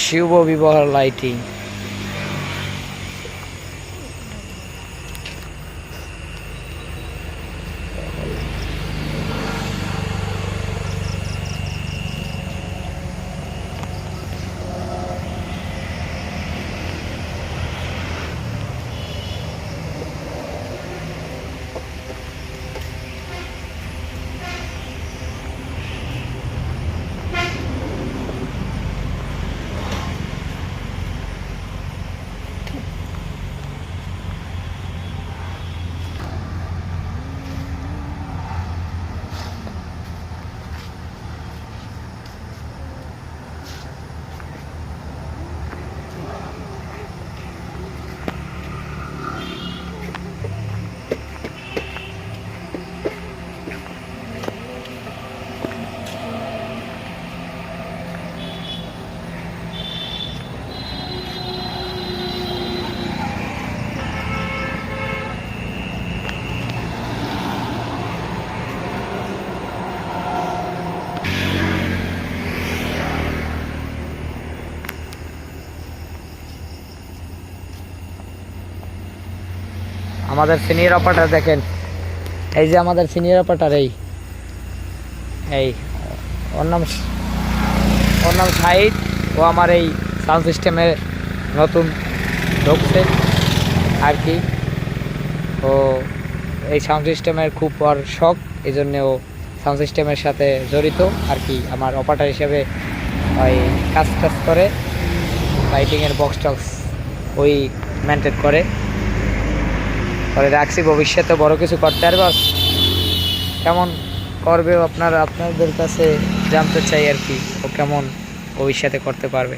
শুভ বিবাহ লাইটিং। আমাদের senior operator দেখেন, এই যে আমাদের সিনিয়র অপারেটর, এই ওর নাম সাইদ। ও আমার এই সাউন্ড সিস্টেমে নতুন ঢুকছে আর কি। ও এই সাউন্ড সিস্টেমের খুব বড় শখ, এই জন্য ও সাউন্ড সিস্টেমের সাথে জড়িত আর কি। আমার অপারেটর হিসেবে ওই কাজ করে, লাইটিংয়ের বক্স টক্স ওই মেনটেন করে রাখছি। ভবিষ্যতে বড় কিছু করতে পারবে, কেমন করবে আপনাদের কাছে জানতে চাই আর কি, ও কেমন ভবিষ্যতে করতে পারবে।